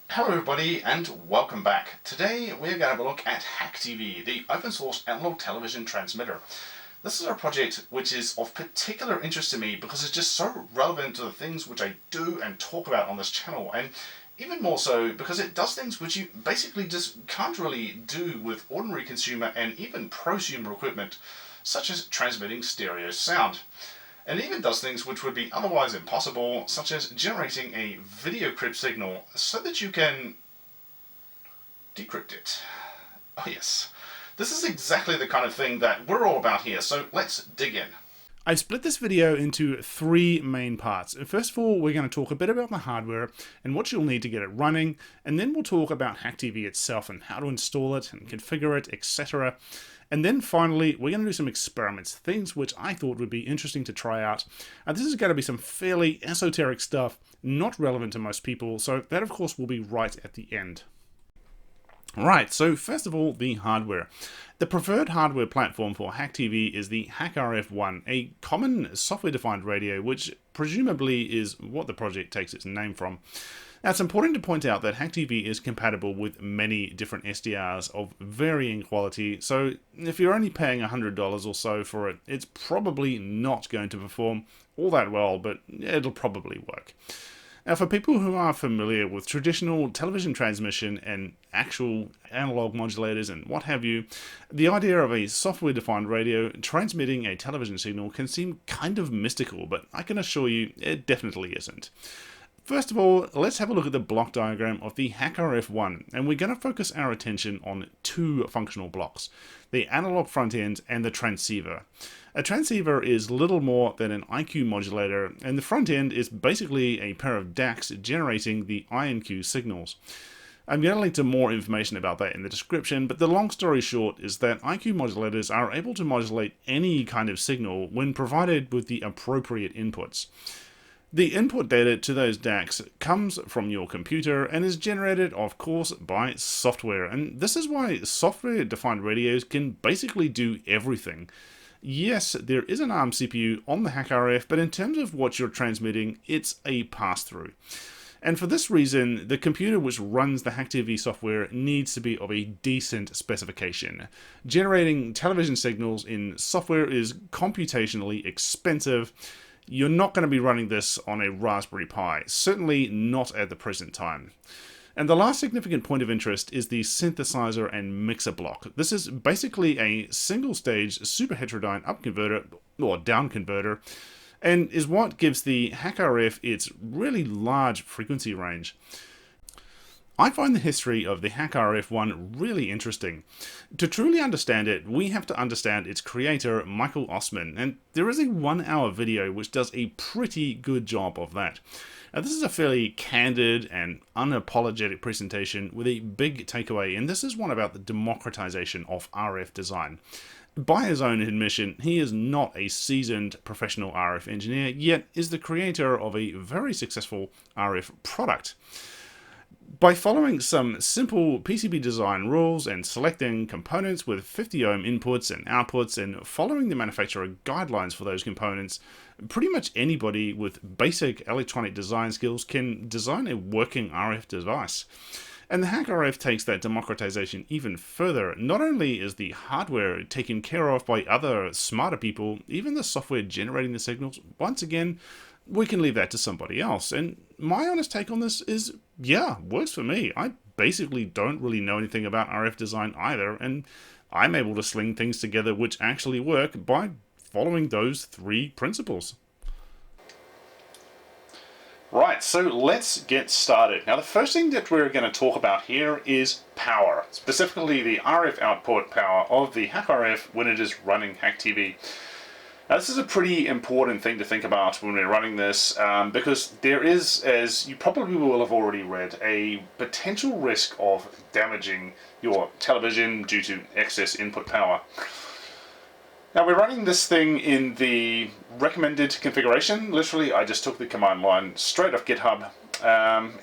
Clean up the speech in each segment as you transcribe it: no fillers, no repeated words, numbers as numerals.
Hello everybody and welcome back. Today we're going to have a look at HackTV, the open source analog television transmitter. This is a project which is of particular interest to me because it's just so relevant to the things which I do and talk about on this channel, and even more so because it does things which you basically just can't really do with ordinary consumer and even prosumer equipment, such as transmitting stereo sound. And even does things which would be otherwise impossible, such as generating a video crypt signal so that you can decrypt it. Oh yes, this is exactly the kind of thing that we're all about here, so let's dig in. I've split this video into three main parts. First of all, we're going to talk a bit about the hardware and what you'll need to get it running, and then we'll talk about HackTV itself and how to install it and configure it, etc. And then finally, we're going to do some experiments, things which I thought would be interesting to try out. This is going to be some fairly esoteric stuff, not relevant to most people, so that of course will be right at the end. Right, so first of all, the hardware. The preferred hardware platform for HackTV is the HackRF1, a common software-defined radio, which presumably is what the project takes its name from. Now, it's important to point out that HackTV is compatible with many different SDRs of varying quality, so if you're only paying $100 or so for it, it's probably not going to perform all that well, but it'll probably work. Now, for people who are familiar with traditional television transmission and actual analog modulators and what have you, the idea of a software-defined radio transmitting a television signal can seem kind of mystical, but I can assure you it definitely isn't. First of all, let's have a look at the block diagram of the HackRF1, and we're going to focus our attention on two functional blocks, the analog front end and the transceiver. A transceiver is little more than an IQ modulator, and the front end is basically a pair of DACs generating the I and Q signals. I'm going to link to more information about that in the description, but the long story short is that IQ modulators are able to modulate any kind of signal when provided with the appropriate inputs. The input data to those DACs comes from your computer and is generated, of course, by software, and this is why software-defined radios can basically do everything. Yes, there is an ARM CPU on the HackRF, but in terms of what you're transmitting, it's a pass-through. And for this reason, the computer which runs the HackTV software needs to be of a decent specification. Generating television signals in software is computationally expensive. You're not going to be running this on a Raspberry Pi, certainly not at the present time. And the last significant point of interest is the synthesizer and mixer block. This is basically a single-stage super heterodyne up converter, or down converter, and is what gives the HackRF its really large frequency range. I find the history of the HackRF1 really interesting. To truly understand it, we have to understand its creator, Michael Ossmann, and there is a 1-hour video which does a pretty good job of that. Now, this is a fairly candid and unapologetic presentation with a big takeaway, and this is one about the democratization of RF design. By his own admission, he is not a seasoned professional RF engineer, yet is the creator of a very successful RF product. By following some simple PCB design rules and selecting components with 50 ohm inputs and outputs and following the manufacturer guidelines for those components, pretty much anybody with basic electronic design skills can design a working RF device. And the HackRF takes that democratization even further. Not only is the hardware taken care of by other smarter people, even the software generating the signals, once again, we can leave that to somebody else. And my honest take on this is, yeah, works for me. I basically don't really know anything about RF design either, and I'm able to sling things together which actually work by following those three principles. Right, so let's get started. Now, the first thing that we're going to talk about here is power, specifically the RF output power of the HackRF when it is running HackTV. Now, this is a pretty important thing to think about when we're running this, because there is, as you probably will have already read, a potential risk of damaging your television due to excess input power. Now, we're running this thing in the recommended configuration. Literally, I just took the command line straight off GitHub,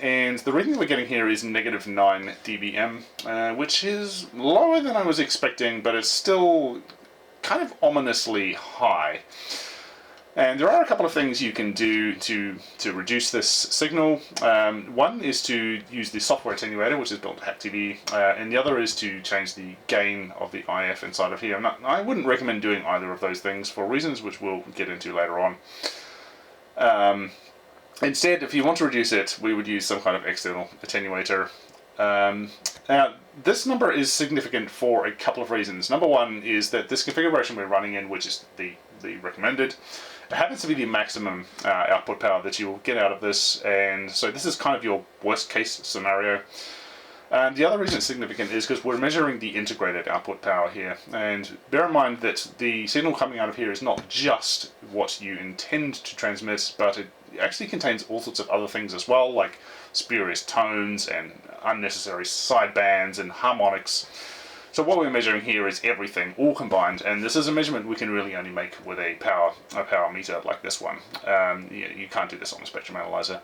and the reading we're getting here is -9 dBm, which is lower than I was expecting, but it's still kind of ominously high. And there are a couple of things you can do to reduce this signal. One is to use the software attenuator, which is built to HackTV, and the other is to change the gain of the IF inside of here. I wouldn't recommend doing either of those things for reasons which we'll get into later on. Instead, if you want to reduce it, we would use some kind of external attenuator. Now, this number is significant for a couple of reasons. Number one is that this configuration we're running in, which is the recommended, it happens to be the maximum output power that you'll get out of this, and so this is kind of your worst case scenario. And the other reason it's significant is because we're measuring the integrated output power here, and bear in mind that the signal coming out of here is not just what you intend to transmit, but it actually contains all sorts of other things as well, like spurious tones and unnecessary sidebands and harmonics. So what we're measuring here is everything, all combined, and this is a measurement we can really only make with a power meter like this one. You can't do this on a spectrum analyzer.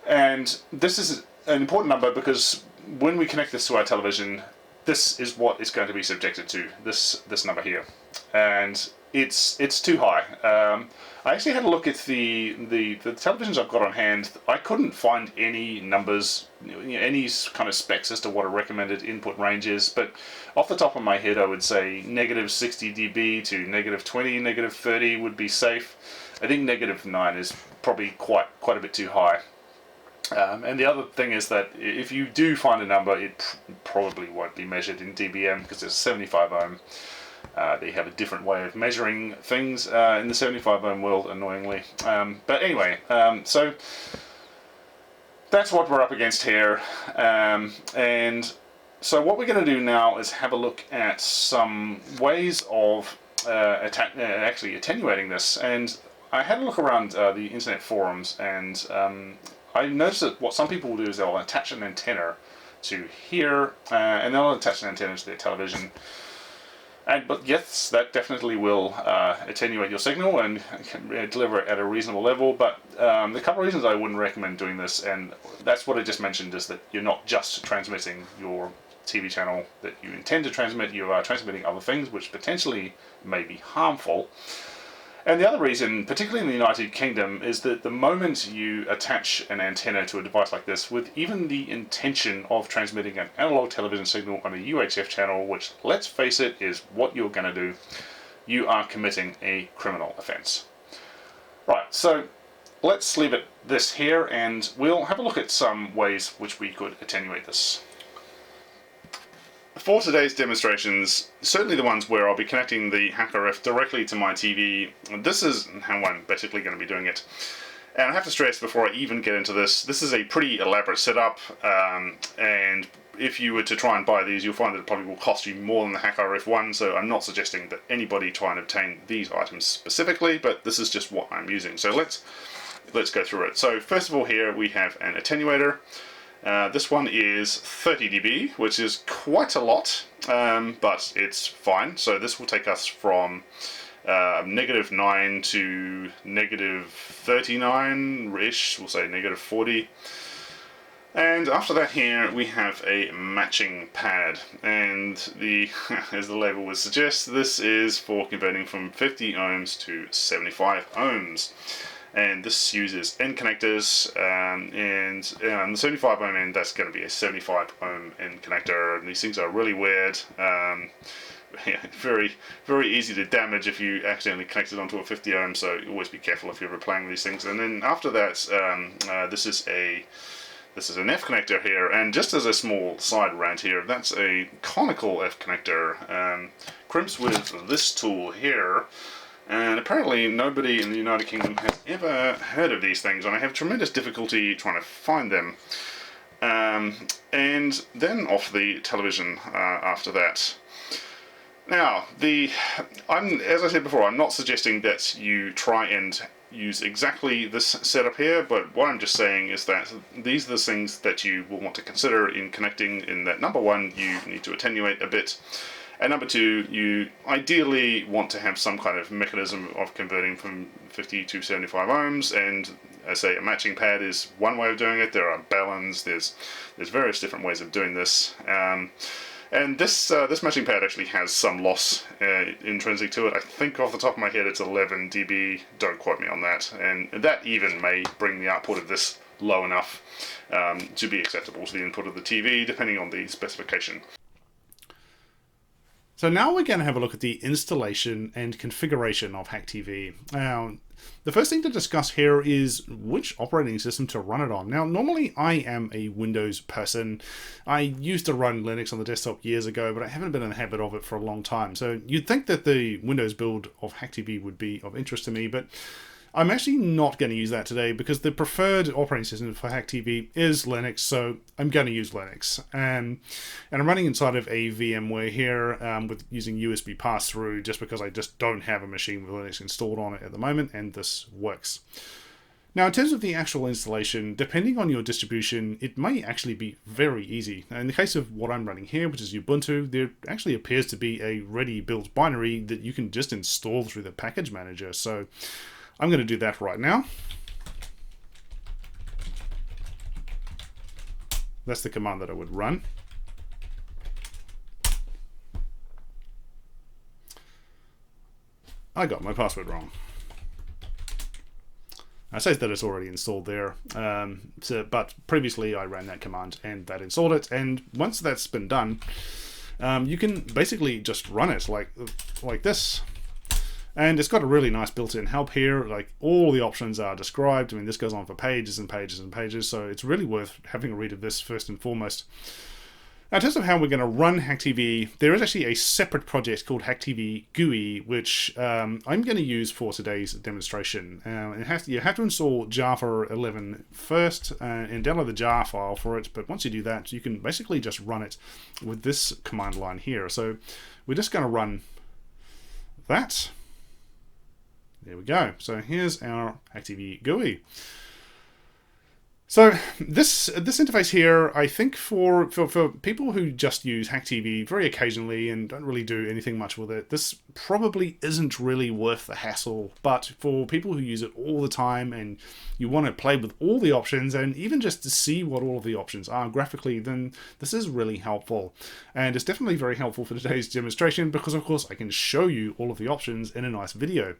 And this is an important number because when we connect this to our television, this is what it's going to be subjected to, this number here. And it's too high. I actually had a look at the televisions I've got on hand. I couldn't find any numbers, any kind of specs as to what a recommended input range is, but off the top of my head I would say negative 60 dB to negative 20, negative 30 would be safe. I think negative 9 is probably quite a bit too high. And the other thing is that if you do find a number, it probably won't be measured in dBm because it's 75 ohm. They have a different way of measuring things in the 75 ohm world, annoyingly. But anyway, so that's what we're up against here. And so what we're going to do now is have a look at some ways of actually attenuating this. And I had a look around the internet forums, and I noticed that what some people will do is they'll attach an antenna to here, and they'll attach an antenna to their television. But yes, that definitely will attenuate your signal and deliver it at a reasonable level, but the couple of reasons I wouldn't recommend doing this, and that's what I just mentioned, is that you're not just transmitting your TV channel that you intend to transmit, you are transmitting other things which potentially may be harmful. And the other reason, particularly in the United Kingdom, is that the moment you attach an antenna to a device like this with even the intention of transmitting an analog television signal on a UHF channel, which, let's face it, is what you're going to do, you are committing a criminal offence. Right, so let's leave it this here, and we'll have a look at some ways which we could attenuate this. For today's demonstrations, certainly the ones where I'll be connecting the HackRF directly to my TV, this is how I'm basically going to be doing it. And I have to stress before I even get into this, this is a pretty elaborate setup, and if you were to try and buy these, you'll find that it probably will cost you more than the HackRF one, so I'm not suggesting that anybody try and obtain these items specifically, but this is just what I'm using. So let's go through it. So first of all, here we have an attenuator. This one is 30 dB, which is quite a lot, but it's fine. So this will take us from negative 9 to negative 39-ish, we'll say negative 40. And after that here we have a matching pad, and as the label would suggest, this is for converting from 50 ohms to 75 ohms. And this uses end connectors, and the 75 ohm end, that's going to be a 75 ohm end connector, and these things are really weird, very easy to damage if you accidentally connect it onto a 50 ohm, so always be careful if you're ever playing with these things. And then after that, this is an F connector here, and just as a small side rant here, that's a conical F connector, crimps with this tool here. And apparently nobody in the United Kingdom has ever heard of these things, and I have tremendous difficulty trying to find them. And then off the television after that. Now, as I said before, I'm not suggesting that you try and use exactly this setup here, but what I'm just saying is that these are the things that you will want to consider in connecting, in that number one, you need to attenuate a bit. And number two, you ideally want to have some kind of mechanism of converting from 50 to 75 ohms, and as I say, a matching pad is one way of doing it. There are balance, there's various different ways of doing this. And this matching pad actually has some loss intrinsic to it. I think off the top of my head it's 11 dB, don't quote me on that. And that even may bring the output of this low enough to be acceptable to the input of the TV, depending on the specification. So now we're going to have a look at the installation and configuration of HackTV. Now, the first thing to discuss here is which operating system to run it on. Now, normally I am a Windows person. I used to run Linux on the desktop years ago, but I haven't been in the habit of it for a long time. So you'd think that the Windows build of HackTV would be of interest to me, but I'm actually not going to use that today because the preferred operating system for HackTV is Linux, so I'm going to use Linux. And I'm running inside of a VMware here with using USB pass-through just because I just don't have a machine with Linux installed on it at the moment, and this works. Now, in terms of the actual installation, depending on your distribution, it may actually be very easy. Now, in the case of what I'm running here, which is Ubuntu, there actually appears to be a ready-built binary that you can just install through the package manager. So I'm going to do that right now. That's the command that I would run. I got my password wrong. It says that it's already installed there, but previously I ran that command and that installed it, and once that's been done, you can basically just run it like this. And it's got a really nice built-in help here, like all the options are described. I mean, this goes on for pages and pages and pages, so it's really worth having a read of this first and foremost. Now, in terms of how we're going to run HackTV, there is actually a separate project called HackTV GUI, which I'm going to use for today's demonstration. You have to install Java 11 first and download the jar file for it, but once you do that, you can basically just run it with this command line here. So we're just going to run that. There we go. So here's our HackTV GUI. So this interface here, I think for people who just use HackTV very occasionally and don't really do anything much with it, this probably isn't really worth the hassle. But for people who use it all the time and you want to play with all the options and even just to see what all of the options are graphically, then this is really helpful. And it's definitely very helpful for today's demonstration because, of course, I can show you all of the options in a nice video.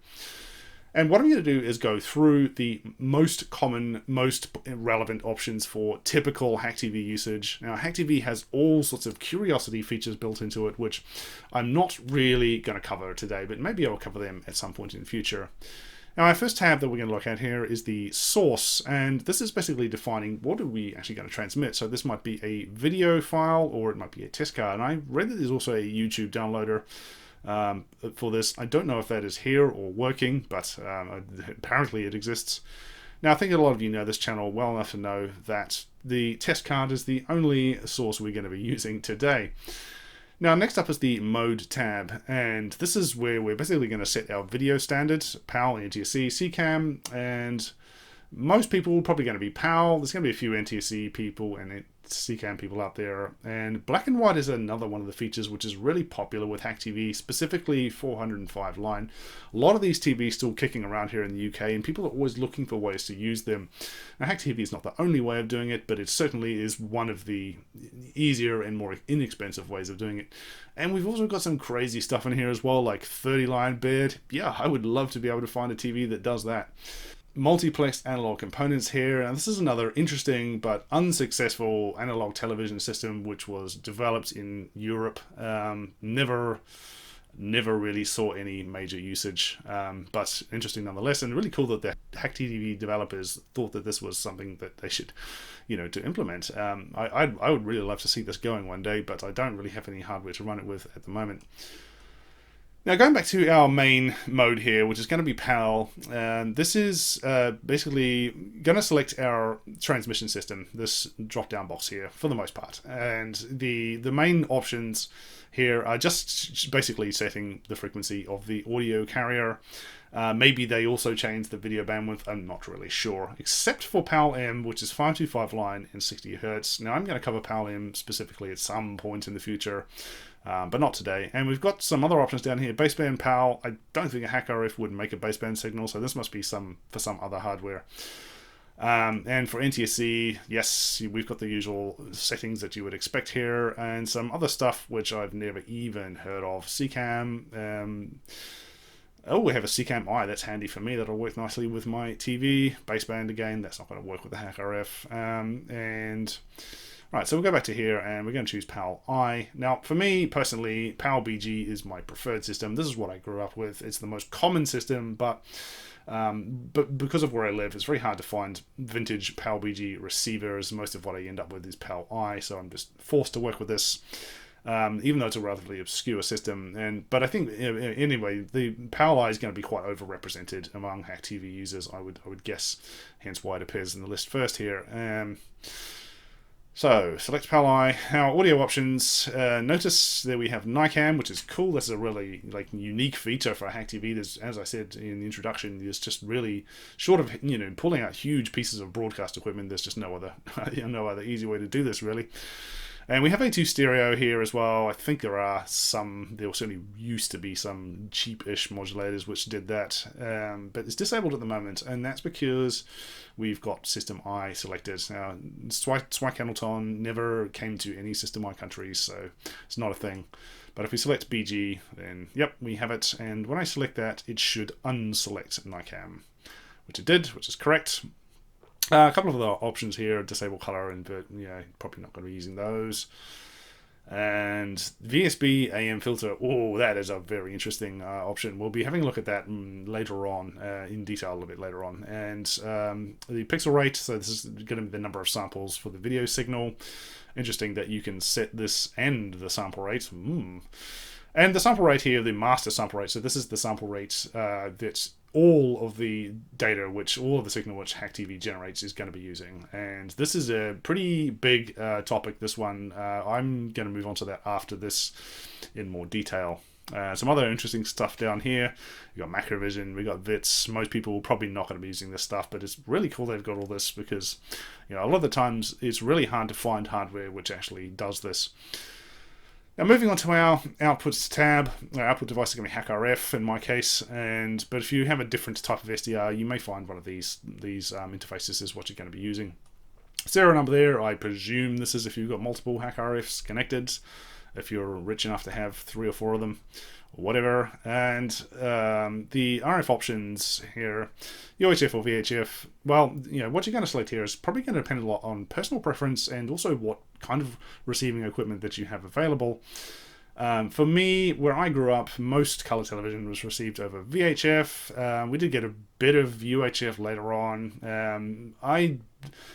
And what I'm going to do is go through the most common, most relevant options for typical HackTV usage. Now, HackTV has all sorts of curiosity features built into it, which I'm not really going to cover today, but maybe I'll cover them at some point in the future. Now, our first tab that we're going to look at here is the source, and this is basically defining what are we actually going to transmit. So this might be a video file, or it might be a test card. And I read that there's also a YouTube downloader for this. I don't know if that is here or working, but apparently it exists. Now, I think a lot of you know this channel well enough to know that the test card is the only source we're going to be using today. Now, next up is the mode tab, and this is where we're basically going to set our video standards, PAL, NTSC, CCAM, and most people are probably going to be PAL. There's going to be a few NTSC people and CCAM people out there, and black and white is another one of the features which is really popular with HackTV, specifically 405 line. A lot of these TVs still kicking around here in the UK, and people are always looking for ways to use them. Now, HackTV is not the only way of doing it, but it certainly is one of the easier and more inexpensive ways of doing it. And we've also got some crazy stuff in here as well, like 30 line bed. Yeah, I would love to be able to find a TV that does that. Multiplexed analog components here, and this is another interesting but unsuccessful analog television system which was developed in Europe. Never really saw any major usage, but interesting nonetheless, and really cool that the HackTV developers thought that this was something that they should, to implement. I would really love to see this going one day, but I don't really have any hardware to run it with at the moment. Now, going back to our main mode here, which is going to be PAL, this is basically going to select our transmission system, this drop-down box here, for the most part. And the main options here are just basically setting the frequency of the audio carrier. Maybe they also change the video bandwidth, I'm not really sure, except for PAL-M, which is 525 line and 60 Hz. Now, I'm going to cover PAL-M specifically at some point in the future, but not today. And we've got some other options down here. Baseband PAL, I don't think a HackRF would make a baseband signal, so this must be for some other hardware. And for NTSC, yes, we've got the usual settings that you would expect here, and some other stuff which I've never even heard of. CCAM. Oh, we have a CCAM I. That's handy for me. That'll work nicely with my TV. Baseband again. That's not going to work with the HackRF. And right, so we'll go back to here, and we're going to choose PAL I. Now, for me personally, PAL BG is my preferred system. This is what I grew up with. It's the most common system, but because of where I live, it's very hard to find vintage PAL BG receivers. Most of what I end up with is PAL I, so I'm just forced to work with this. Even though it's a relatively obscure system, but I think anyway, the PAL I is going to be quite overrepresented among HackTV users. I would guess, hence why it appears in the list first here. So select PAL I. Now audio options. Notice that we have NICAM, which is cool. This is a really unique feature for HackTV. There's, as I said in the introduction, there's just really short of pulling out huge pieces of broadcast equipment. There's just no other no other easy way to do this really. And we have A2 stereo here as well. I think there certainly used to be some cheap-ish modulators which did that, but it's disabled at the moment, and that's because we've got System I selected. Now, Swike Hamilton never came to any System I countries, so it's not a thing. But if we select BG, then yep, we have it, and when I select that, it should unselect NICAM, which it did, which is correct. A couple of other options here: disable color, and probably not going to be using those. And VSB AM filter. Oh, that is a very interesting option. We'll be having a look at that later on, in detail a little bit later on. And the pixel rate. So this is going to be the number of samples for the video signal. Interesting that you can set this and the sample rate. And the sample rate here, the master sample rate. So this is the sample rate that all of the data, all of the signal which HackTV generates is going to be using. And this is a pretty big topic, this one. I'm going to move on to that after this in more detail. Some other interesting stuff down here. We've got Macrovision, we've got VITs. Most people are probably not going to be using this stuff, but it's really cool they've got all this because a lot of the times it's really hard to find hardware which actually does this. Now moving on to our outputs tab, our output device is going to be HackRF in my case, but if you have a different type of SDR, you may find one of these interfaces is what you're going to be using. Serial number there, I presume this is if you've got multiple HackRFs connected, if you're rich enough to have 3 or 4 of them, or whatever. And the RF options here, UHF or VHF, well, what you're going to select here is probably going to depend a lot on personal preference and also what kind of receiving equipment that you have available. For me, where I grew up, most color television was received over VHF. We did get a bit of UHF later on.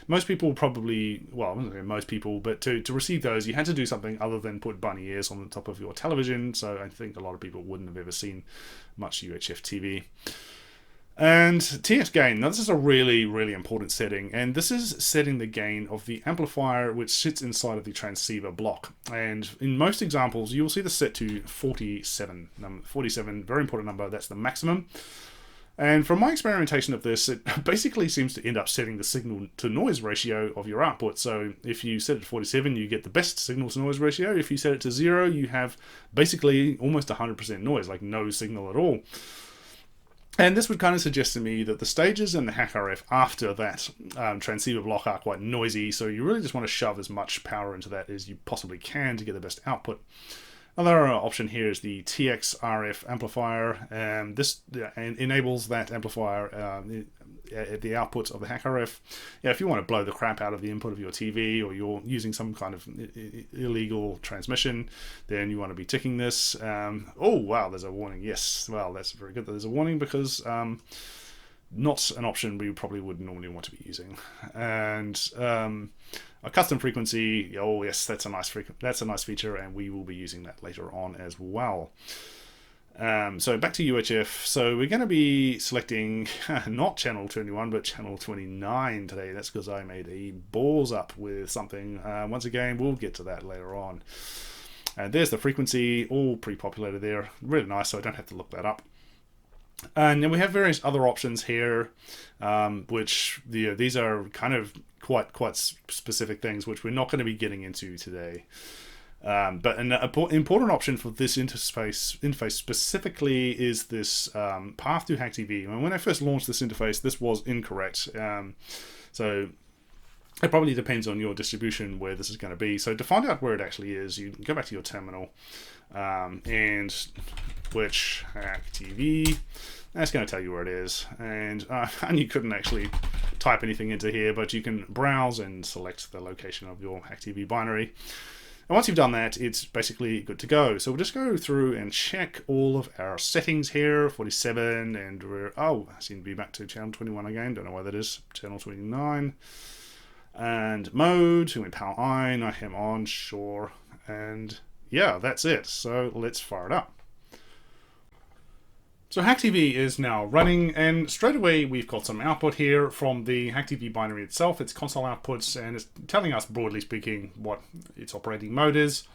Most people probably, well, I wouldn't say most people, but to receive those, you had to do something other than put bunny ears on the top of your television. So I think a lot of people wouldn't have ever seen much UHF TV. And TX gain. Now this is a really, really important setting, and this is setting the gain of the amplifier which sits inside of the transceiver block. And in most examples, you will see this set to 47. 47, very important number. That's the maximum. And from my experimentation of this, it basically seems to end up setting the signal to noise ratio of your output. So if you set it to 47, you get the best signal to noise ratio. If you set it to 0, you have basically almost 100% noise, like no signal at all. And this would kind of suggest to me that the stages in the HackRF after that transceiver block are quite noisy, so you really just want to shove as much power into that as you possibly can to get the best output. Another option here is the TX RF amplifier. This enables that amplifier at the outputs of the HackRF. If you want to blow the crap out of the input of your TV, or you're using some kind of illegal transmission, then you want to be ticking this. Oh wow, there's a warning. Yes, well, that's very good that there's a warning, because not an option we probably would normally want to be using. And a custom frequency, oh yes, that's a nice feature, and we will be using that later on as well. So back to UHF. So we're going to be selecting not channel 21 but channel 29 today. That's because I made a balls up with something. Once again, we'll get to that later on. There's the frequency, all pre-populated there. Really nice, so I don't have to look that up. And then we have various other options here, which these are kind of quite specific things, which we're not going to be getting into today. But an important option for this interface specifically is this path to HackTV. When I first launched this interface, this was incorrect. So it probably depends on your distribution where this is going to be. So to find out where it actually is, you go back to your terminal and which HackTV. That's going to tell you where it is. And you couldn't actually type anything into here, but you can browse and select the location of your HackTV binary. And once you've done that, it's basically good to go. So we'll just go through and check all of our settings here, 47, and we're, I seem to be back to channel 21 again, don't know why that is, channel 29. And mode, we power I am on, sure, and yeah, that's it. So let's fire it up. So HackTV is now running, and straight away we've got some output here from the HackTV binary itself. It's console outputs, and it's telling us, broadly speaking, what its operating mode is.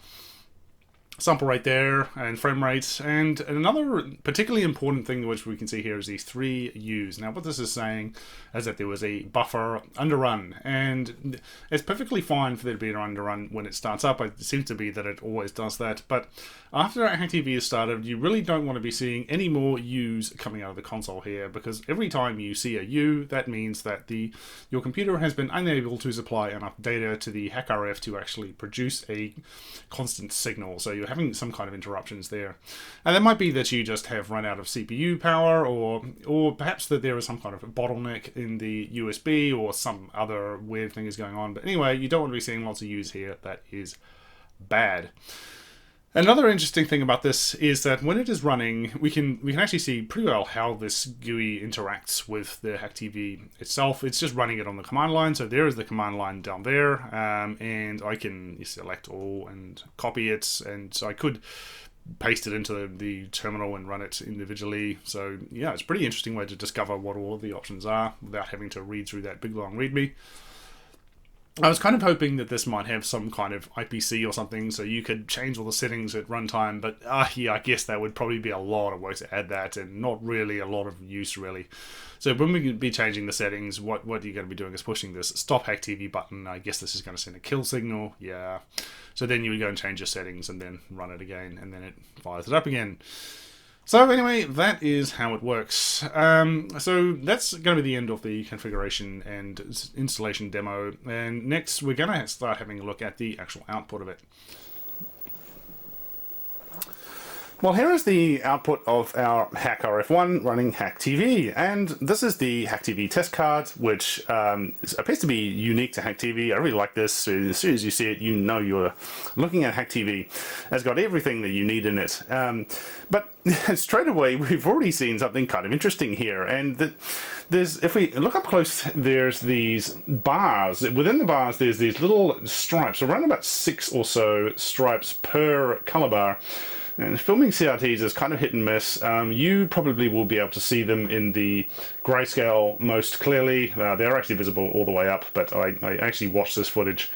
Sample rate there, and frame rate. And another particularly important thing which we can see here is these 3 U's. Now what this is saying is that there was a buffer underrun, and it's perfectly fine for there to be an underrun when it starts up. It seems to be that it always does that, but after HackTV is started, you really don't want to be seeing any more U's coming out of the console here, because every time you see a U, that means that your computer has been unable to supply enough data to the HackRF to actually produce a constant signal. So you're having some kind of interruptions there. And it might be that you just have run out of CPU power, or perhaps that there is some kind of a bottleneck in the USB, or some other weird thing is going on. But anyway, you don't want to be seeing lots of U's here. That is bad. Another interesting thing about this is that when it is running, we can actually see pretty well how this GUI interacts with the HackTV itself. It's just running it on the command line. So there is the command line down there, and I can select all and copy it, and so I could paste it into the terminal and run it individually. So yeah, it's a pretty interesting way to discover what all of the options are without having to read through that big long README. I was kind of hoping that this might have some kind of IPC or something, so you could change all the settings at runtime, but yeah, I guess that would probably be a lot of work to add that, and not really a lot of use, really. So when we be changing the settings, what you're going to be doing is pushing this stop HackTV button. I guess this is going to send a kill signal, yeah. So then you would go and change your settings, and then run it again, and then it fires it up again. So anyway, that is how it works. So that's going to be the end of the configuration and installation demo. And next, we're going to start having a look at the actual output of it. Well, here is the output of our HackRF1 running HackTV, and this is the HackTV test card, which appears to be unique to HackTV. I really like this. So as soon as you see it, you know you're looking at HackTV. It's got everything that you need in it. But straight away, we've already seen something kind of interesting here, and if we look up close, there's these bars. Within the bars, there's these little stripes, around about 6 or so stripes per color bar. And filming CRTs is kind of hit and miss. You probably will be able to see them in the grayscale most clearly. They're actually visible all the way up, but I actually watched this footage,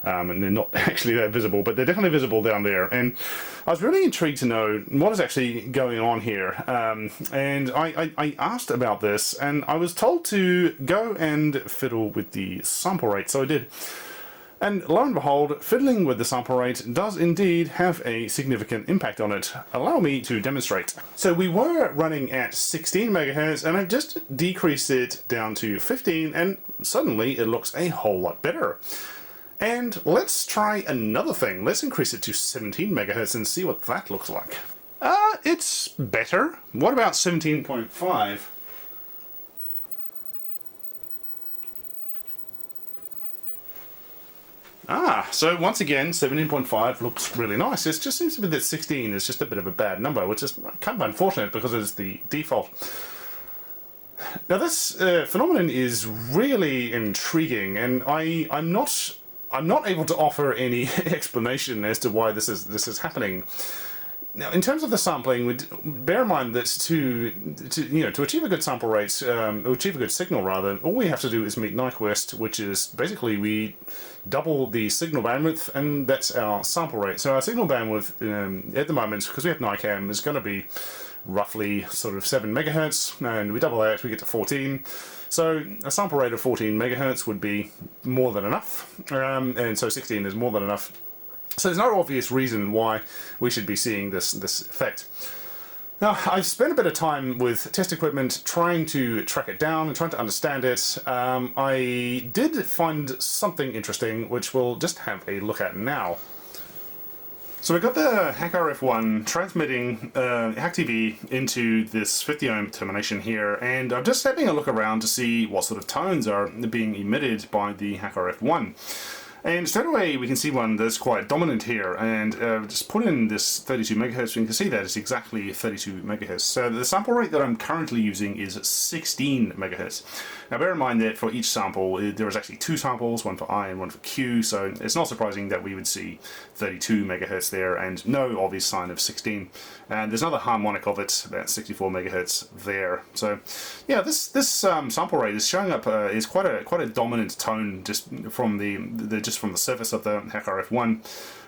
and they're not actually that visible, but they're definitely visible down there. And I was really intrigued to know what is actually going on here. And I asked about this, and I was told to go and fiddle with the sample rate, so I did. And lo and behold, fiddling with the sample rate does indeed have a significant impact on it. Allow me to demonstrate. So we were running at 16 megahertz, and I've just decreased it down to 15, and suddenly it looks a whole lot better. And let's try another thing. Let's increase it to 17 megahertz and see what that looks like. It's better. What about 17.5? So once again, 17.5 looks really nice. It just seems to be that 16 is just a bit of a bad number, which is kind of unfortunate because it's the default. Now this phenomenon is really intriguing, and I'm not able to offer any explanation as to why this is happening. Now, in terms of the sampling, bear in mind that to achieve a good sample rate, or achieve a good signal rather, all we have to do is meet Nyquist, which is basically we double the signal bandwidth, and that's our sample rate. So our signal bandwidth at the moment, because we have NICAM, is going to be roughly sort of 7 megahertz, and we double that, we get to 14. So a sample rate of 14 megahertz would be more than enough, and so 16 is more than enough. So there's no obvious reason why we should be seeing this effect. Now, I've spent a bit of time with test equipment trying to track it down and trying to understand it. I did find something interesting, which we'll just have a look at now. So we've got the HackRF1 transmitting HackTV into this 50 ohm termination here, and I'm just having a look around to see what sort of tones are being emitted by the HackRF1. And straight away we can see one that's quite dominant here, and just put in this 32 megahertz, and you can see that it's exactly 32 megahertz. So the sample rate that I'm currently using is 16 megahertz. Now bear in mind that for each sample there is actually two samples, one for I and one for Q, so it's not surprising that we would see 32 megahertz there and no obvious sign of 16. And there's another harmonic of it, about 64 megahertz there. So yeah, this sample rate is showing up is quite a dominant tone just from from the surface of the HackRF1.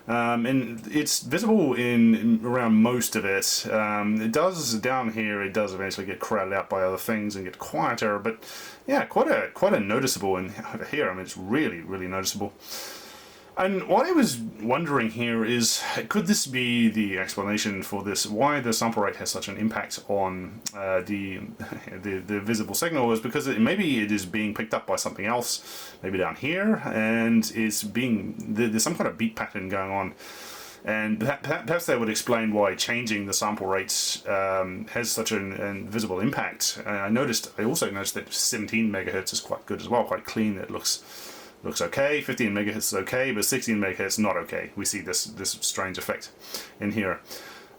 And it's visible in around most of it. It does down here. It does eventually get crowded out by other things and get quieter. But yeah, quite a noticeable. And over here, I mean, it's really noticeable. And what I was wondering here is, could this be the explanation for this? Why the sample rate has such an impact on the visible signal is because maybe it is being picked up by something else, maybe down here, and there's some kind of beat pattern going on. And perhaps that would explain why changing the sample rates has such an visible impact. I also noticed that 17 megahertz is quite good as well, quite clean. It looks okay. 15 megahertz is okay, but 16 megahertz not okay. We see this strange effect in here.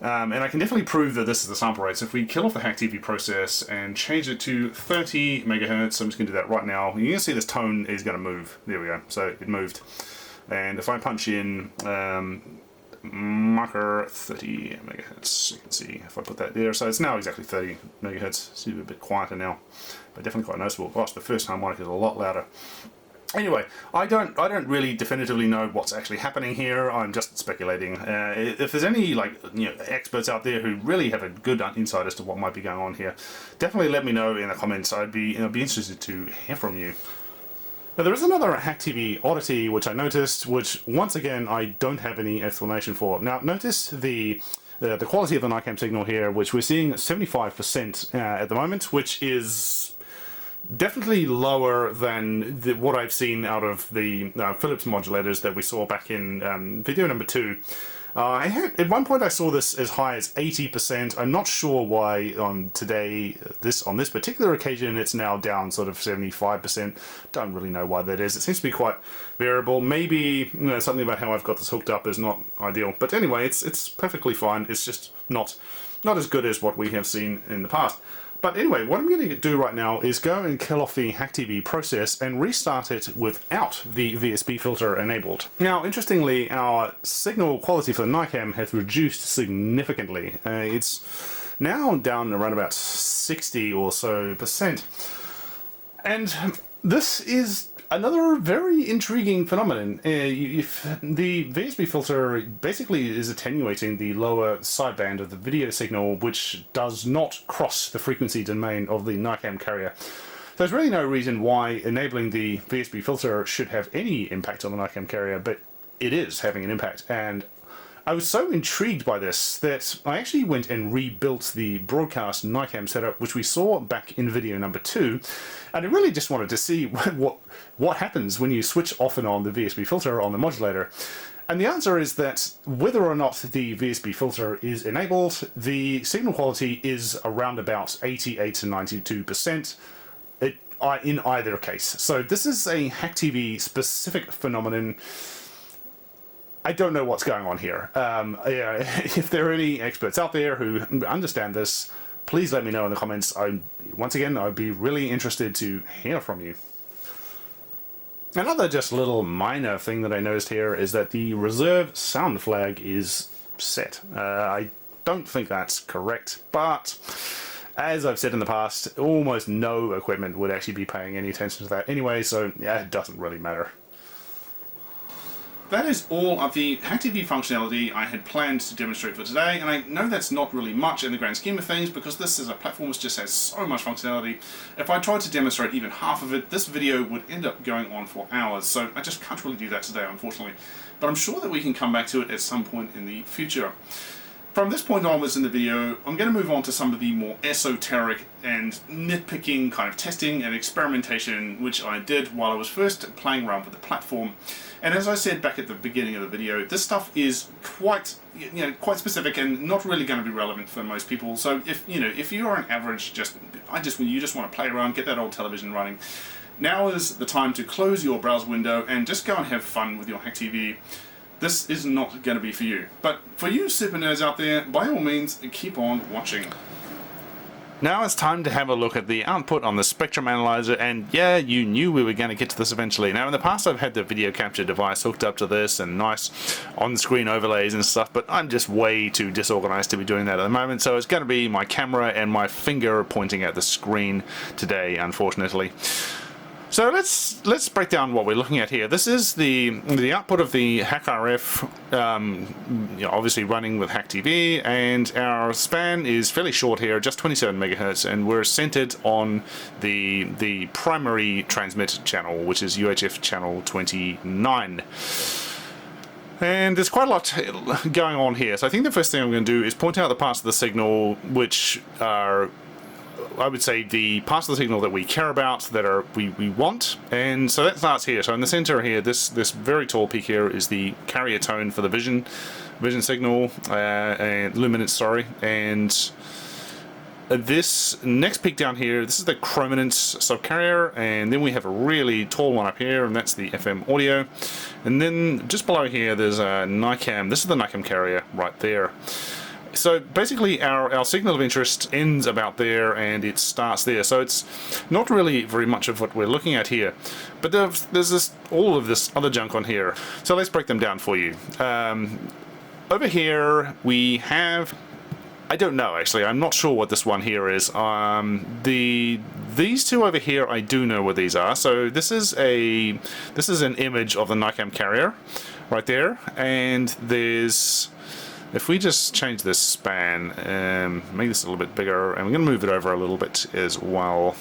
And I can definitely prove that this is the sample rate. So if we kill off the HackTV process and change it to 30 megahertz, I'm just going to do that right now. You can see this tone is going to move. There we go. So it moved. And if I punch in marker 30 megahertz, you can see if I put that there. So it's now exactly 30 megahertz. It's a bit quieter now, but definitely quite noticeable. Gosh, the first harmonic is a lot louder. Anyway, I don't really definitively know what's actually happening here. I'm just speculating. If there's any experts out there who really have a good insight as to what might be going on here, definitely let me know in the comments. I'd be interested to hear from you. Now there is another HackTV oddity which I noticed, which once again I don't have any explanation for. Now notice the quality of the NICAM signal here, which we're seeing 75% at the moment, which is definitely lower than what I've seen out of the Philips modulators that we saw back in video number 2. At one point I saw this as high as 80%. I'm not sure why on this particular occasion it's now down sort of 75%. Don't really know why that is. It seems to be quite variable. Maybe something about how I've got this hooked up is not ideal. But anyway, it's perfectly fine. It's just not as good as what we have seen in the past. But anyway, what I'm going to do right now is go and kill off the HackTV process and restart it without the VSB filter enabled. Now, interestingly, our signal quality for the NICAM has reduced significantly. It's now down around about 60 or so %. And this is another very intriguing phenomenon. If the VSB filter basically is attenuating the lower sideband of the video signal, which does not cross the frequency domain of the NICAM carrier. There's really no reason why enabling the VSB filter should have any impact on the NICAM carrier, but it is having an impact. And I was so intrigued by this that I actually went and rebuilt the broadcast NICAM setup, which we saw back in video number 2, and I really just wanted to see what happens when you switch off and on the VSB filter on the modulator. And the answer is that whether or not the VSB filter is enabled, the signal quality is around about 88 to 92% in either case. So this is a HackTV specific phenomenon. I don't know what's going on here. If there are any experts out there who understand this, please let me know in the comments. Once again, I'd be really interested to hear from you. Another just little minor thing that I noticed here is that the reserve sound flag is set. I don't think that's correct, but as I've said in the past, almost no equipment would actually be paying any attention to that anyway, so yeah, it doesn't really matter. that is all of the HackTV functionality I had planned to demonstrate for today, and I know that's not really much in the grand scheme of things because this is a platform which just has so much functionality. If I tried to demonstrate even half of it, this video would end up going on for hours, so I just can't really do that today, unfortunately. But I'm sure that we can come back to it at some point in the future. From this point onwards in the video, I'm going to move on to some of the more esoteric and nitpicking kind of testing and experimentation which I did while I was first playing around with the platform. And as I said back at the beginning of the video, this stuff is quite specific and not really going to be relevant for most people. So if you're an average, you just want to play around, get that old television running, now is the time to close your browser window and just go and have fun with your HackTV. This is not going to be for you. But for you super nerds out there, by all means, keep on watching. Now it's time to have a look at the output on the spectrum analyzer, and yeah, you knew we were going to get to this eventually. Now in the past I've had the video capture device hooked up to this and nice on-screen overlays and stuff, but I'm just way too disorganized to be doing that at the moment, so it's going to be my camera and my finger pointing at the screen today, unfortunately. So let's break down what we're looking at here. This is the output of the HackRF, obviously running with HackTV, and our span is fairly short here, just 27 megahertz, and we're centered on the primary transmit channel, which is UHF channel 29. And there's quite a lot going on here. So I think the first thing I'm going to do is point out the parts of the signal which are, I would say, the parts of the signal that we care about, that we want, and so that starts here. So in the center here, this very tall peak here is the carrier tone for the vision signal, and luminance, sorry, and this next peak down here, this is the chrominance subcarrier, and then we have a really tall one up here, and that's the FM audio, and then just below here there's a NICAM. This is the NICAM carrier right there. So basically our signal of interest ends about there and it starts there, so it's not really very much of what we're looking at here, but there's all of this other junk on here. So let's break them down for you. Over here we have, I don't know actually, I'm not sure what this one here is. These two over here, I do know what these are. So this is an image of the NICAM carrier right there, and there's, if we just change this span, make this a little bit bigger, and we're going to move it over a little bit as well,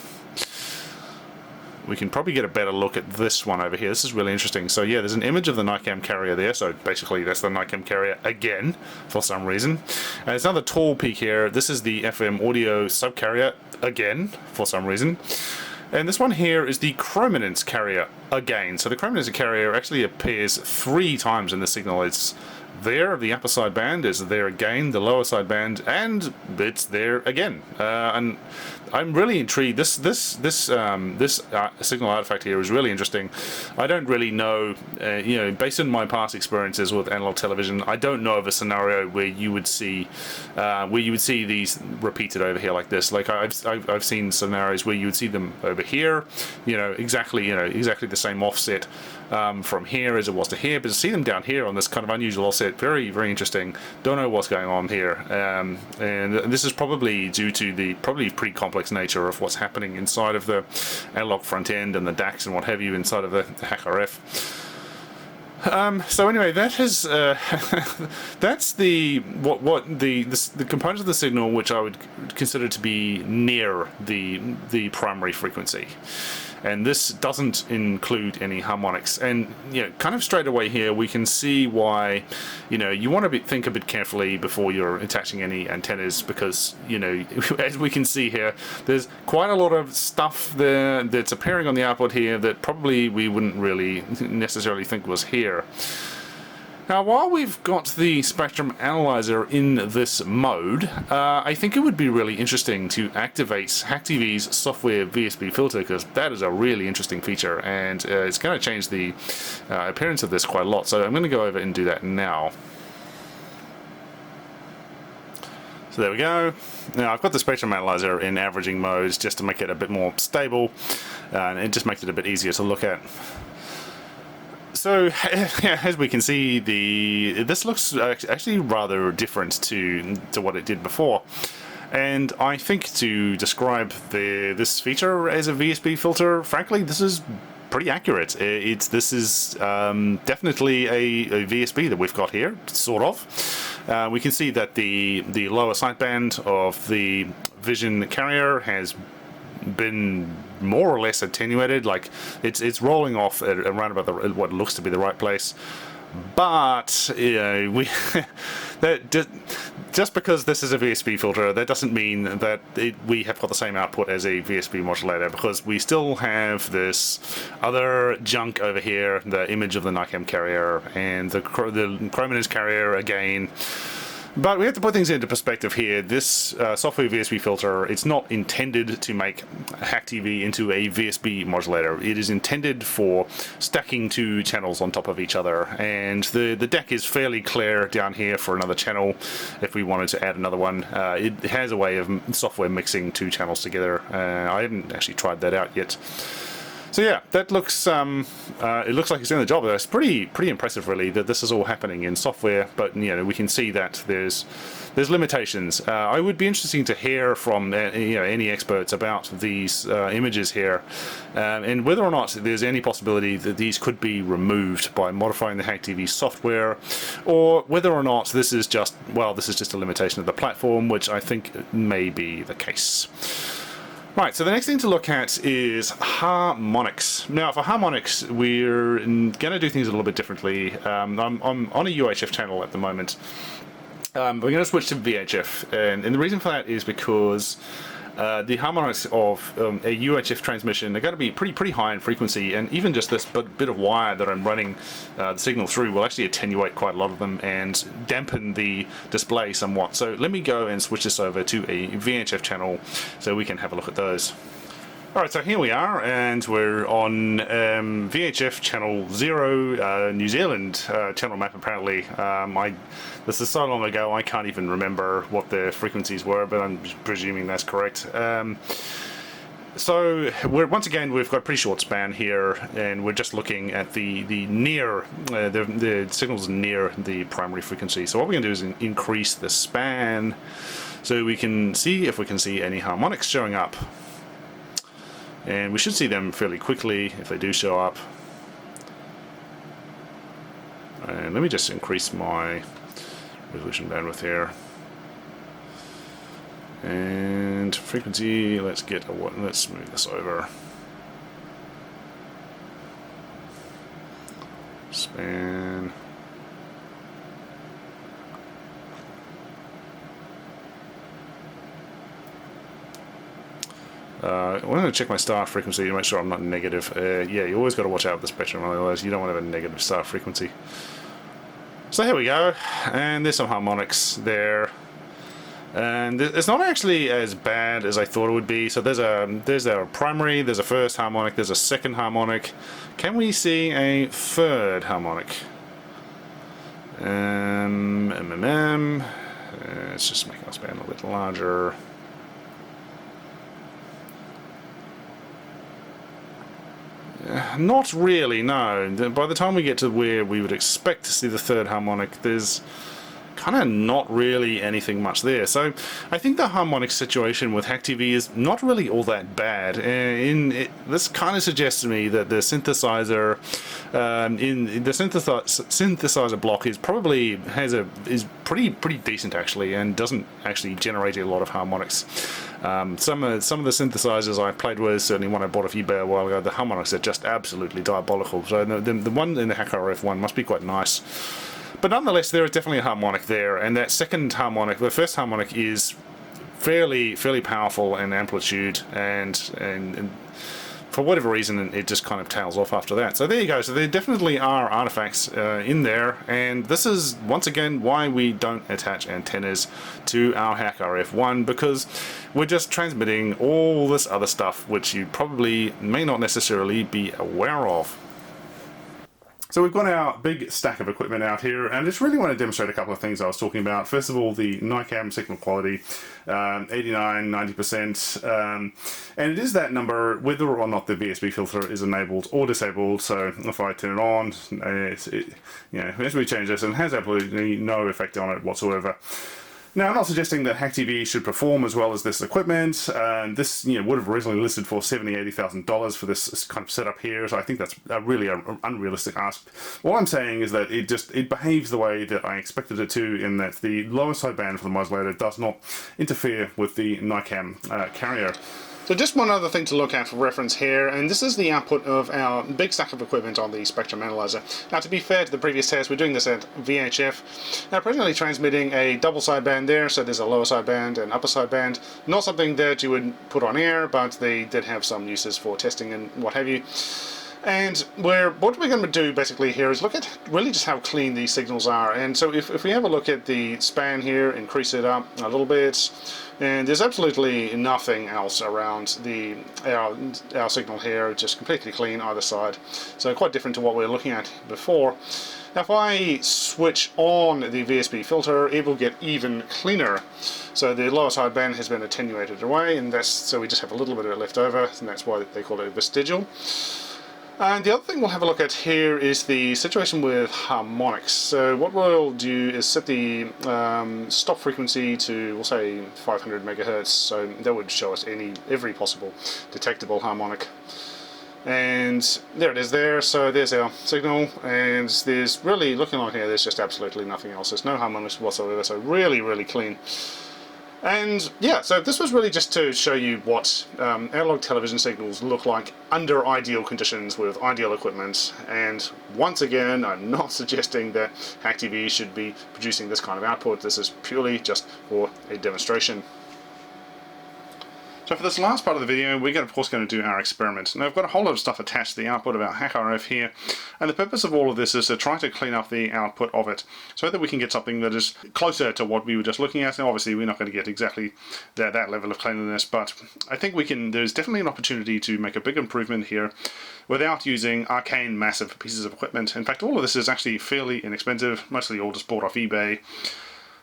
we can probably get a better look at this one over here. This is really interesting. So yeah, there's an image of the NICAM carrier there, so basically that's the NICAM carrier again, for some reason. And there's another tall peak here. This is the FM audio subcarrier again, for some reason. And this one here is the chrominance carrier again. So the chrominance carrier actually appears 3 times in the signal. It's there, the upper side band is there again, the lower side band, and it's there again. And I'm really intrigued. This signal artifact here is really interesting. I don't really know, based on my past experiences with analog television, I don't know of a scenario where you would see these repeated over here like this. Like I've seen scenarios where you would see them over here, exactly the same offset from here as it was to here, but to see them down here on this kind of unusual offset, very, very interesting. Don't know what's going on here, and this is probably due to the pretty complex nature of what's happening inside of the analog front end and the DACs and what have you inside of the HackRF. So anyway, that is that's the components of the signal which I would consider to be near the primary frequency. And this doesn't include any harmonics. And kind of straight away here we can see why you want to think a bit carefully before you're attaching any antennas, because as we can see here, there's quite a lot of stuff there that's appearing on the output here that probably we wouldn't really necessarily think was here. Now, while we've got the spectrum analyzer in this mode, I think it would be really interesting to activate HackTV's software VSB filter, because that is a really interesting feature, and it's going to change the appearance of this quite a lot. So I'm going to go over and do that now. So there we go. Now I've got the spectrum analyzer in averaging modes just to make it a bit more stable, and it just makes it a bit easier to look at. So, as we can see, this looks actually rather different to what it did before. And I think to describe this feature as a VSB filter, frankly, this is pretty accurate. This is definitely a VSB that we've got here, sort of. We can see that the lower sideband of the Vision carrier has been more or less attenuated. Like it's rolling off around about what looks to be the right place. But we just because this is a VSB filter, that doesn't mean that we have got the same output as a VSB modulator, because we still have this other junk over here, the image of the NICAM carrier and the chrominance carrier again. But we have to put things into perspective here. This software VSB filter, it's not intended to make HackTV into a VSB modulator. It is intended for stacking two channels on top of each other. And the deck is fairly clear down here for another channel if we wanted to add another one. It has a way of software mixing two channels together. I haven't actually tried that out yet. So yeah, that looks it looks like it's doing the job. It's pretty impressive, really, that this is all happening in software. But we can see that there's limitations. I would be interesting to hear from any experts about these images here, and whether or not there's any possibility that these could be removed by modifying the HackTV software, or whether or not this is just a limitation of the platform, which I think may be the case. Right, so the next thing to look at is harmonics. Now, for harmonics, we're going to do things a little bit differently. I'm on a UHF channel at the moment. We're going to switch to VHF, and the reason for that is because the harmonics of a UHF transmission are going to be pretty high in frequency, and even just this bit of wire that I'm running the signal through will actually attenuate quite a lot of them and dampen the display somewhat. So let me go and switch this over to a VHF channel so we can have a look at those. Alright, so here we are, and we're on VHF channel 0, New Zealand channel map apparently. This is so long ago I can't even remember what the frequencies were, but I'm presuming that's correct. So once again we've got a pretty short span here, and we're just looking at the signals near the primary frequency. So what we're going to do is increase the span so we can see if we can see any harmonics showing up. And we should see them fairly quickly if they do show up. And let me just increase my resolution bandwidth here. And frequency, let's move this over. Span. I'm going to check my star frequency to make sure I'm not negative. Yeah, you always got to watch out with the spectrum, otherwise you don't want to have a negative star frequency. So here we go, and there's some harmonics there. And it's not actually as bad as I thought it would be. So there's a primary, there's a first harmonic, there's a second harmonic. Can we see a third harmonic? Let's just make our span a little bit larger. Not really, no. By the time we get to where we would expect to see the third harmonic, there's kind of not really anything much there. So I think the harmonic situation with HackTV is not really all that bad. This kind of suggests to me that the synthesizer in the synthesizer block is pretty decent actually, and doesn't actually generate a lot of harmonics. Some of the synthesizers I played with, certainly one I bought off eBay a while ago, the harmonics are just absolutely diabolical. So the one in the HackRF one must be quite nice. But nonetheless, there is definitely a harmonic there, and that second harmonic, the first harmonic, is fairly powerful in amplitude, and for whatever reason, it just kind of tails off after that. So there you go. So there definitely are artifacts in there, and this is once again why we don't attach antennas to our HackRF1, because we're just transmitting all this other stuff which you probably may not necessarily be aware of. So we've got our big stack of equipment out here, and I just really want to demonstrate a couple of things I was talking about. First of all, the NICAM signal quality, 89, 90%, and it is that number whether or not the VSB filter is enabled or disabled. So if I turn it on, as we change this, and it has absolutely no effect on it whatsoever. Now, I'm not suggesting that HackTV should perform as well as this equipment. This, would have originally listed for $70,000-$80,000 for this kind of setup here. So I think that's really an unrealistic ask. All I'm saying is that it behaves the way that I expected it to, in that the lower sideband for the modulator does not interfere with the NICAM carrier. So just one other thing to look at for reference here, and this is the output of our big stack of equipment on the spectrum analyzer. Now, to be fair to the previous test, we're doing this at VHF. Now, presently transmitting a double sideband there, so there's a lower sideband and upper sideband. Not something that you would put on air, but they did have some uses for testing and what have you. And what we're going to do basically here is look at really just how clean these signals are. And so if we have a look at the span here, increase it up a little bit, and there's absolutely nothing else around our signal here, just completely clean either side. So quite different to what we were looking at before. Now if I switch on the VSB filter, it will get even cleaner. So the lower sideband has been attenuated away, and so we just have a little bit of it left over, and that's why they call it vestigial. And the other thing we'll have a look at here is the situation with harmonics. So what we'll do is set the stop frequency to, we'll say, 500 megahertz. So that would show us every possible detectable harmonic. And there it is there. So there's our signal, and there's really, looking like here, there's just absolutely nothing else. There's no harmonics whatsoever. So really, really clean. And yeah, so this was really just to show you what analog television signals look like under ideal conditions with ideal equipment. And once again, I'm not suggesting that HackTV should be producing this kind of output. This is purely just for a demonstration. So for this last part of the video, we're of course going to do our experiment. Now I've got a whole lot of stuff attached to the output of our HackRF here, and the purpose of all of this is to try to clean up the output of it, so that we can get something that is closer to what we were just looking at. Now obviously we're not going to get exactly that level of cleanliness, but I think there's definitely an opportunity to make a big improvement here without using arcane massive pieces of equipment. In fact, all of this is actually fairly inexpensive, mostly all just bought off eBay.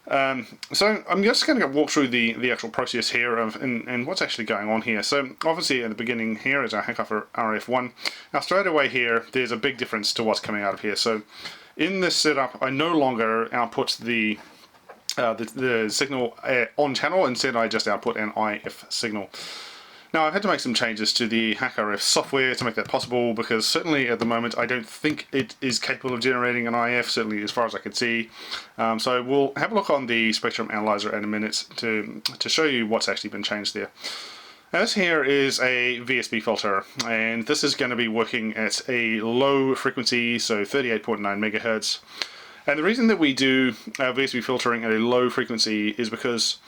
So I'm just going to walk through the actual process here and what's actually going on here. So obviously at the beginning here is our HackRF1. Now straight away here, there's a big difference to what's coming out of here. So in this setup, I no longer output the signal on channel. Instead, I just output an IF signal. Now I've had to make some changes to the HackRF software to make that possible, because certainly at the moment I don't think it is capable of generating an IF, certainly as far as I can see. So we'll have a look on the spectrum analyzer in a minute to show you what's actually been changed there. Now this here is a VSB filter, and this is going to be working at a low frequency, so 38.9 megahertz. And the reason that we do VSB filtering at a low frequency is because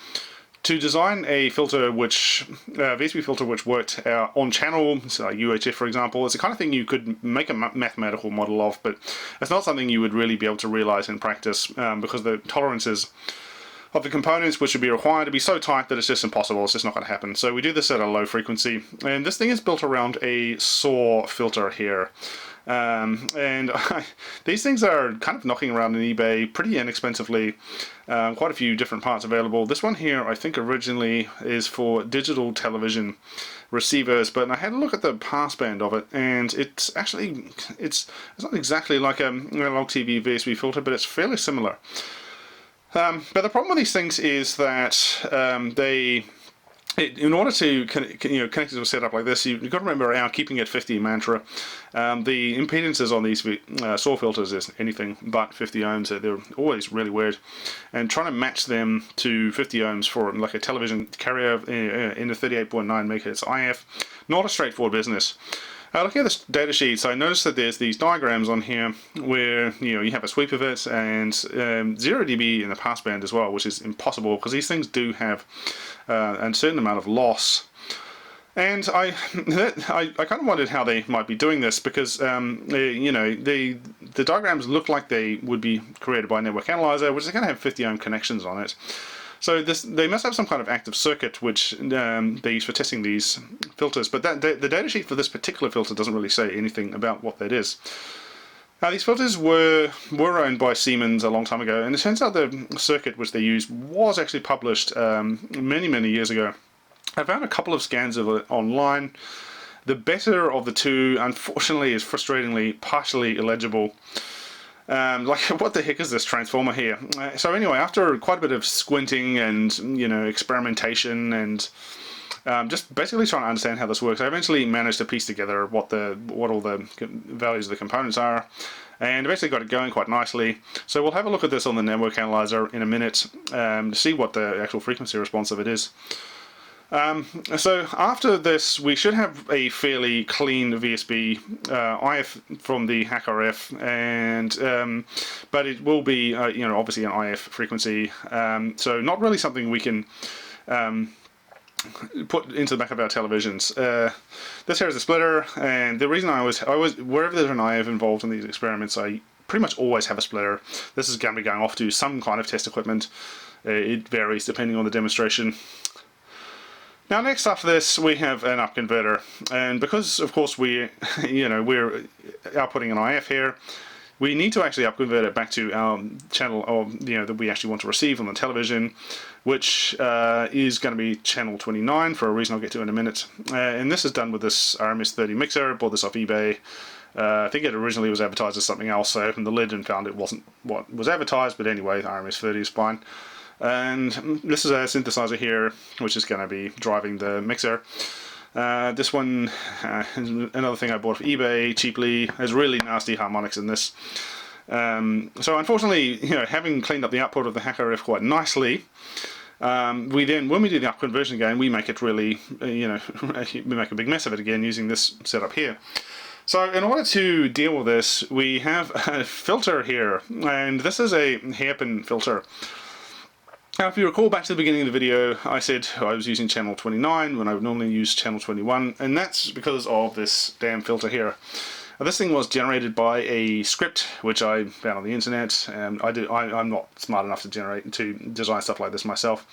to design a filter VSB filter which worked on channel, so like UHF for example, it's the kind of thing you could make a mathematical model of, but it's not something you would really be able to realize in practice, because the tolerances of the components which would be required to be so tight that it's just impossible. It's just not going to happen. So we do this at a low frequency, and this thing is built around a SAW filter here. These things are kind of knocking around on eBay pretty inexpensively. Quite a few different parts available. This one here I think originally is for digital television receivers, but I had a look at the passband of it, and it's actually it's not exactly like an analog TV VSB filter, but it's fairly similar. But the problem with these things is that in order to connect it to a setup like this, you've got to remember our keeping it 50 mantra. The impedances on these SAW filters is anything but 50 ohms. They're always really weird. And trying to match them to 50 ohms for like a television carrier in a 38.9 megahertz IF, not a straightforward business. Looking at this data sheet, so I noticed that there's these diagrams on here where you have a sweep of it and 0 dB in the passband as well, which is impossible because these things do have a certain amount of loss. And I kind of wondered how they might be doing this, because the diagrams look like they would be created by a network analyzer, which is going to have 50 ohm connections on it. So they must have some kind of active circuit which they use for testing these filters, but the datasheet for this particular filter doesn't really say anything about what that is. Now these filters were owned by Siemens a long time ago, and it turns out the circuit which they used was actually published many years ago. I found a couple of scans of it online. The better of the two, unfortunately, is frustratingly partially illegible. Like, what the heck is this transformer here? So anyway, after quite a bit of squinting and, you know, experimentation and just basically trying to understand how this works, I eventually managed to piece together what all the values of the components are, and basically got it going quite nicely. So we'll have a look at this on the network analyzer in a minute to see what the actual frequency response of it is. So after this, we should have a fairly clean VSB IF from the HackRF, and but it will be you know, obviously an IF frequency, so not really something we can put into the back of our televisions. This here is a splitter, and the reason I always wherever there's an IF involved in these experiments, I pretty much always have a splitter. This is going to be going off to some kind of test equipment. It varies depending on the demonstration. Now, next after this, we have an up converter, and because of course we're outputting an IF here, we need to actually up convert it back to our channel, or you know, that we actually want to receive on the television, which is going to be channel 29 for a reason I'll get to in a minute. And this is done with this RMS30 mixer. Bought this off eBay. I think it originally was advertised as something else, so I opened the lid and found it wasn't what was advertised, but anyway, RMS30 is fine. And this is a synthesizer here, which is going to be driving the mixer. This one, another thing I bought off eBay cheaply, has really nasty harmonics in this. So unfortunately, you know, having cleaned up the output of the HackRF quite nicely, we then, when we do the up conversion again, we make it really, you know, we make a big mess of it again using this setup here. So in order to deal with this, we have a filter here, and this is a hairpin filter. Now, if you recall back to the beginning of the video, I said I was using channel 29 when I would normally use channel 21, and that's because of this damn filter here. Now, this thing was generated by a script which I found on the internet, and I'm not smart enough to design stuff like this myself.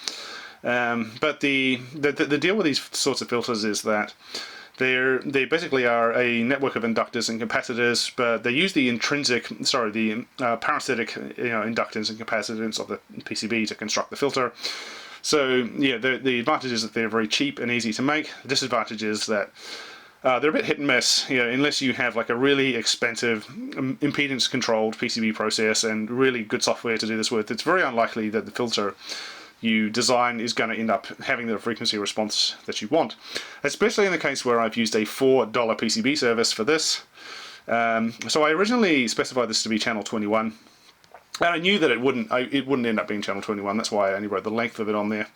But the deal with these sorts of filters is that they basically are a network of inductors and capacitors, but they use the parasitic, you know, inductance and capacitance of the PCB to construct the filter. So yeah, the advantage is that they're very cheap and easy to make. The disadvantage is that they're a bit hit and miss, you know, unless you have like a really expensive impedance controlled PCB process and really good software to do this with. It's very unlikely that the filter you design is going to end up having the frequency response that you want, especially in the case where I've used a $4 PCB service for this. So I originally specified this to be channel 21, and I knew that it wouldn't end up being channel 21. That's why I only wrote the length of it on there.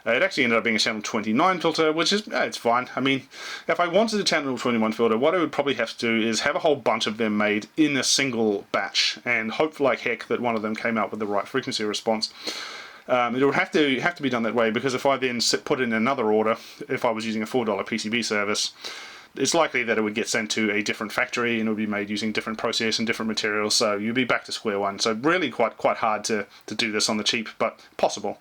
It actually ended up being a channel 29 filter, which is, it's fine. I mean, if I wanted a channel 21 filter, what I would probably have to do is have a whole bunch of them made in a single batch, and hope like heck that one of them came out with the right frequency response. It would have to be done that way, because if I then put in another order, if I was using a $4 PCB service, it's likely that it would get sent to a different factory and it would be made using different process and different materials, so you'd be back to square one. So really quite hard to do this on the cheap, but possible.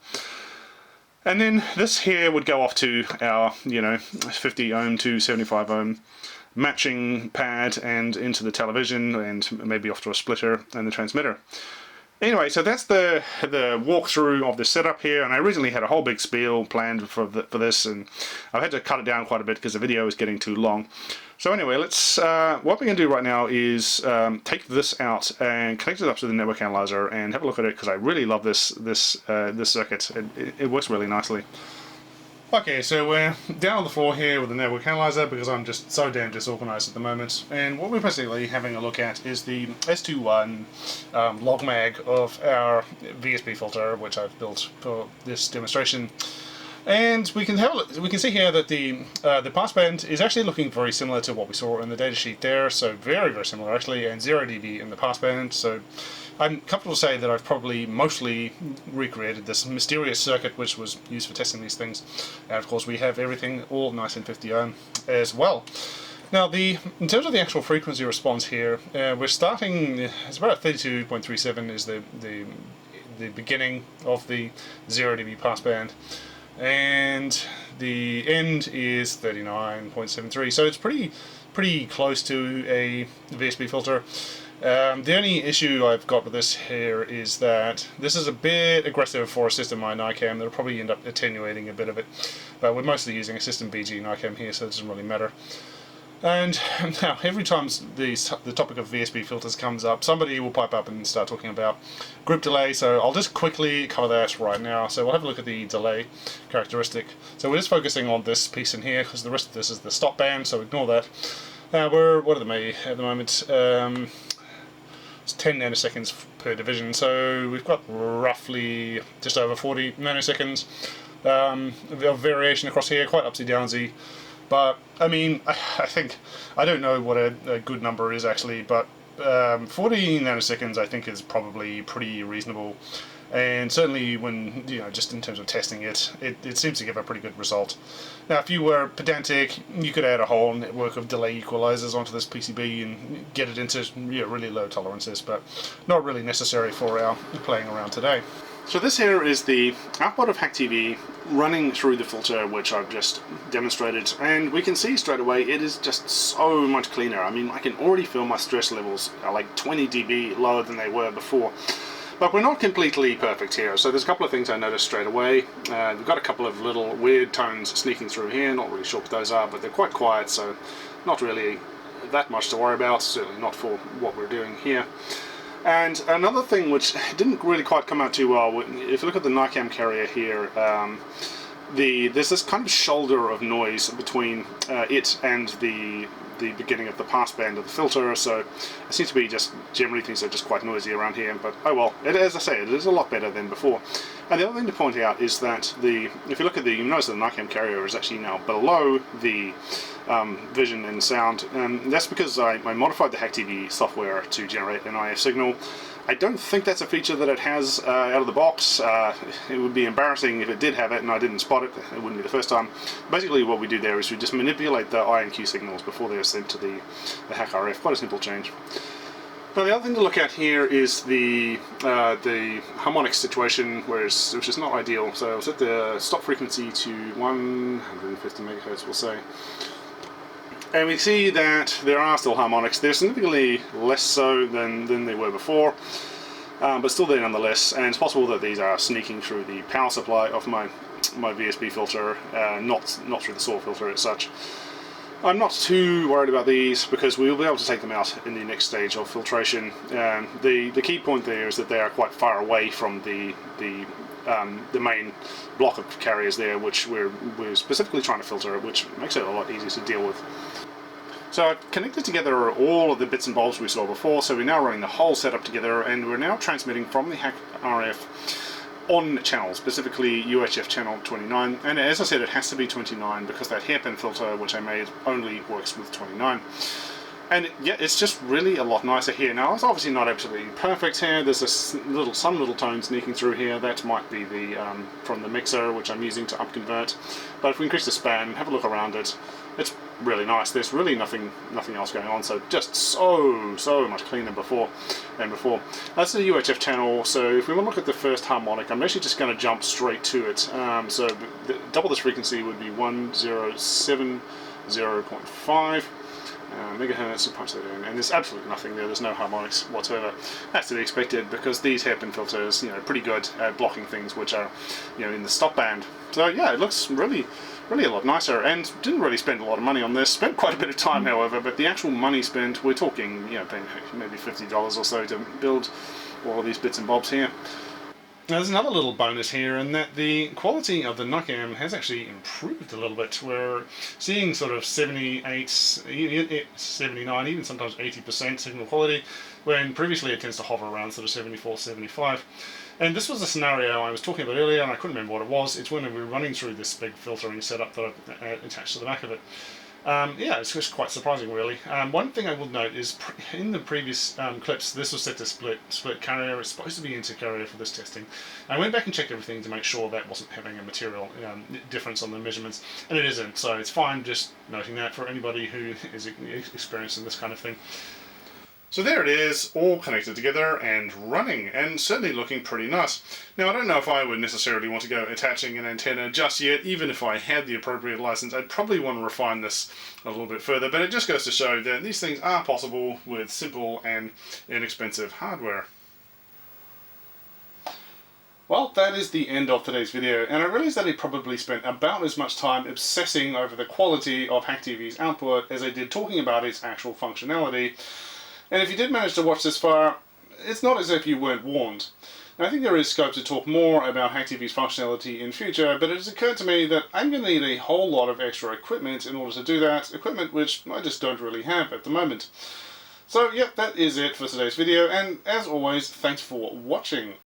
And then this here would go off to our, you know, 50 ohm to 75 ohm matching pad and into the television, and maybe off to a splitter and the transmitter. Anyway, so that's the walkthrough of the setup here, and I originally had a whole big spiel planned for this, and I've had to cut it down quite a bit because the video is getting too long. So anyway, let's what we're going to do right now is take this out and connect it up to the network analyzer and have a look at it, because I really love this circuit. It works really nicely. Okay, so we're down on the floor here with the network analyzer because I'm just so damn disorganized at the moment, and what we're basically having a look at is the S21 log mag of our VSB filter, which I've built for this demonstration. And we can have a look. We can see here that the passband is actually looking very similar to what we saw in the datasheet there, so very, very similar actually, and 0 dB in the passband. So I'm comfortable to say that I've probably mostly recreated this mysterious circuit which was used for testing these things. And of course we have everything all nice and 50 ohm as well. Now in terms of the actual frequency response here, we're starting, it's about 32.37 is the beginning of the 0 dB passband, and the end is 39.73, so it's pretty close to a VSB filter. The only issue I've got with this here is that this is a bit aggressive for a system line NICAM. That'll probably end up attenuating a bit of it, but we're mostly using a system BG NICAM here, so it doesn't really matter. And now, every time the topic of VSB filters comes up, somebody will pipe up and start talking about group delay, so I'll just quickly cover that right now. So we'll have a look at the delay characteristic. So we're just focusing on this piece in here, because the rest of this is the stop band, so ignore that. What are they at the moment? It's 10 nanoseconds per division, so we've got roughly just over 40 nanoseconds of variation across here, quite upsy-downsy. But, I mean, I think, I don't know what a good number is actually, but 40 nanoseconds I think is probably pretty reasonable. And certainly when, just in terms of testing it, it seems to give a pretty good result. Now, if you were pedantic, you could add a whole network of delay equalizers onto this PCB and get it into really low tolerances, but not really necessary for our playing around today. So this here is the output of HackTV running through the filter which I've just demonstrated, and we can see straight away it is just so much cleaner. I mean, I can already feel my stress levels are like 20 dB lower than they were before. But we're not completely perfect here, so there's a couple of things I noticed straight away. We've got a couple of little weird tones sneaking through here, not really sure what those are, but they're quite quiet, so not really that much to worry about, certainly not for what we're doing here. And another thing which didn't really quite come out too well, if you look at the NICAM carrier here, there's this kind of shoulder of noise between it and the beginning of the passband of the filter, so it seems to be just generally things are just quite noisy around here, but oh well, as I say, it is a lot better than before. And the other thing to point out is that if you look at you notice that the NICAM carrier is actually now below the vision and sound, and that's because I modified the HackTV software to generate an IF signal. I don't think that's a feature that it has out of the box. It would be embarrassing if it did have it and I didn't spot it. It wouldn't be the first time. Basically what we do there is we just manipulate the I and Q signals before they're sent to the HackRF. Quite a simple change. Now the other thing to look at here is the harmonic situation, which is not ideal. So I'll set the stop frequency to 150 megahertz, we'll say. And we see that there are still harmonics. They're significantly less so than they were before, but still there nonetheless. And it's possible that these are sneaking through the power supply of my VSB filter, not through the SAW filter as such. I'm not too worried about these because we'll be able to take them out in the next stage of filtration. The key point there is that they are quite far away from the main block of carriers there, which we're specifically trying to filter, which makes it a lot easier to deal with. So I've connected together all of the bits and bobs we saw before, so we're now running the whole setup together, and we're now transmitting from the HackRF on channel, specifically UHF channel 29, and as I said, it has to be 29 because that hairpin filter which I made only works with 29. And yeah, it's just really a lot nicer here. Now, it's obviously not absolutely perfect here. There's some little tone sneaking through here. That might be the from the mixer, which I'm using to upconvert. But if we increase the span, have a look around it, it's really nice. There's really nothing else going on. So just so much cleaner than before. That's the UHF channel. So if we want to look at the first harmonic, I'm actually just going to jump straight to it. So double this frequency would be 1070.5. Megahertz, punch that in, and there's absolutely nothing there. There's no harmonics whatsoever. That's to be expected because these hairpin filters, pretty good at blocking things which are, in the stop band. So yeah, it looks really a lot nicer, and didn't really spend a lot of money on this. Spent quite a bit of time, however, but the actual money spent, we're talking, maybe $50 or so to build all of these bits and bobs here. Now there's another little bonus here in that the quality of the NICAM has actually improved a little bit. We're seeing sort of 78, 79, even sometimes 80% signal quality, when previously it tends to hover around sort of 74, 75. And this was a scenario I was talking about earlier, and I couldn't remember what it was. It's when we were running through this big filtering setup that I've attached to the back of it. Yeah, it's just quite surprising, really. One thing I will note is in the previous clips, this was set to split carrier. It's supposed to be inter-carrier for this testing. I went back and checked everything to make sure that wasn't having a material difference on the measurements, and it isn't. So it's fine just noting that for anybody who is experienced in this kind of thing. So there it is, all connected together and running, and certainly looking pretty nice. Now I don't know if I would necessarily want to go attaching an antenna just yet. Even if I had the appropriate license, I'd probably want to refine this a little bit further, but it just goes to show that these things are possible with simple and inexpensive hardware. Well, that is the end of today's video, and I realized that I probably spent about as much time obsessing over the quality of HackTV's output as I did talking about its actual functionality. And if you did manage to watch this far, it's not as if you weren't warned. Now, I think there is scope to talk more about HackTV's functionality in future, but it has occurred to me that I'm going to need a whole lot of extra equipment in order to do that, equipment which I just don't really have at the moment. So, yep, that is it for today's video, and as always, thanks for watching.